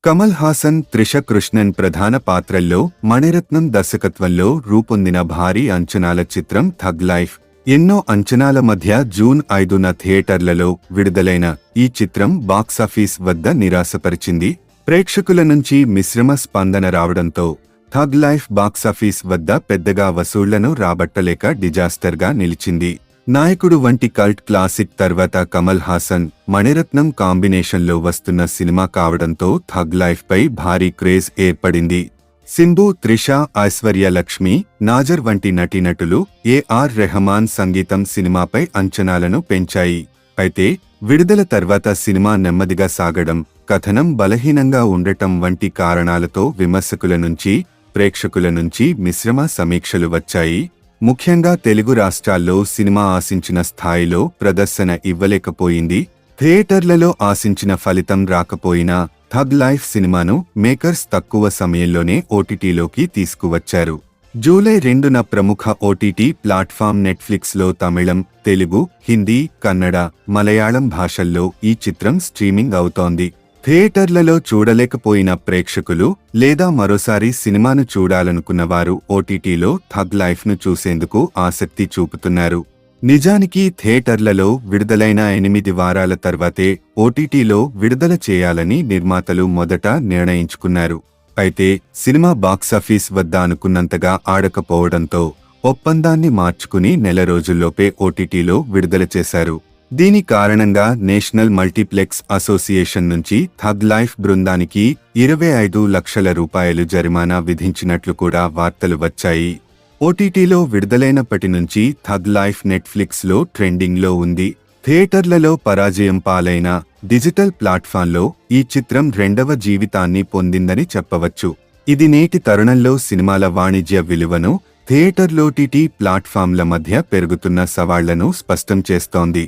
కమల్ హాసన్, త్రిష కృష్ణన్ ప్రధాన పాత్రల్లో, మణిరత్నం దర్శకత్వంలో రూపొందిన భారీ అంచనాల చిత్రం థగ్ లైఫ్. ఎన్నో అంచనాల మధ్య జూన్ 5న థియేటర్లలో విడుదలైన ఈ చిత్రం బాక్సాఫీస్ వద్ద నిరాశపరిచింది. ప్రేక్షకుల నుంచి మిశ్రమ స్పందన రావడంతో థగ్ లైఫ్ బాక్సాఫీస్ వద్ద పెద్దగా వసూళ్లను రాబట్టలేక డిజాస్టర్గా నిలిచింది. నాయకుడు వంటి కల్ట్ క్లాసిక్ తర్వాత కమల్ హాసన్, మణిరత్నం కాంబినేషన్లో వస్తున్న సినిమా కావడంతో థగ్ లైఫ్పై భారీ క్రేజ్ ఏర్పడింది. సింబు, త్రిష, ఐశ్వర్య లక్ష్మి, నాజర్ వంటి నటీనటులు, ఏఆర్ రెహమాన్ సంగీతం సినిమాపై అంచనాలను పెంచాయి. అయితే విడుదల తర్వాత సినిమా నెమ్మదిగా సాగడం, కథనం బలహీనంగా ఉండటం వంటి కారణాలతో విమర్శకుల నుంచి, ప్రేక్షకుల నుంచి మిశ్రమ సమీక్షలు వచ్చాయి. ముఖ్యంగా తెలుగు రాష్ట్రాల్లో సినిమా ఆశించిన స్థాయిలో ప్రదర్శన ఇవ్వలేకపోయింది. థియేటర్లలో ఆశించిన ఫలితం రాకపోయినా థగ్ లైఫ్ సినిమాను మేకర్స్ తక్కువ సమయంలోనే ఓటీటీలోకి తీసుకువచ్చారు. జూలై 2న ప్రముఖ ఓటీటీ ప్లాట్ఫామ్ నెట్ఫ్లిక్స్లో తమిళం, తెలుగు, హిందీ, కన్నడ, మలయాళం భాషల్లో ఈ చిత్రం స్ట్రీమింగ్ అవుతోంది. థియేటర్లలో చూడలేకపోయిన ప్రేక్షకులు లేదా మరోసారి సినిమాను చూడాలనుకున్నవారు ఓటీటీలో థగ్ లైఫ్ను చూసేందుకు ఆసక్తి చూపుతున్నారు. నిజానికి థియేటర్లలో విడుదలైన 8 వారాల తర్వాతే ఓటీటీలో విడుదల చేయాలని నిర్మాతలు మొదట నిర్ణయించుకున్నారు. అయితే సినిమా బాక్సాఫీస్ వద్ద అనుకున్నంతగా ఆడకపోవడంతో ఒప్పందాన్ని మార్చుకుని నెల రోజుల్లోపే ఓటీటీలో విడుదల చేశారు. దీని కారణంగా నేషనల్ మల్టీప్లెక్స్ అసోసియేషన్ నుంచి థగ్ లైఫ్ బృందానికి 25 లక్షల రూపాయలు జరిమానా విధించినట్లు కూడా వార్తలు వచ్చాయి. ఓటీటీలో విడుదలైనప్పటి నుంచి థగ్ లైఫ్ నెట్ఫ్లిక్స్లో ట్రెండింగ్లో ఉంది. థియేటర్లలో పరాజయం పాలైన డిజిటల్ ప్లాట్ఫామ్లో ఈ చిత్రం రెండవ జీవితాన్ని పొందిందని చెప్పవచ్చు. ఇది నేటి తరుణంలో సినిమాల వాణిజ్య విలువను, థియేటర్లోటీటీ ప్లాట్ఫామ్ల మధ్య పెరుగుతున్న సవాళ్లను స్పష్టం చేస్తోంది.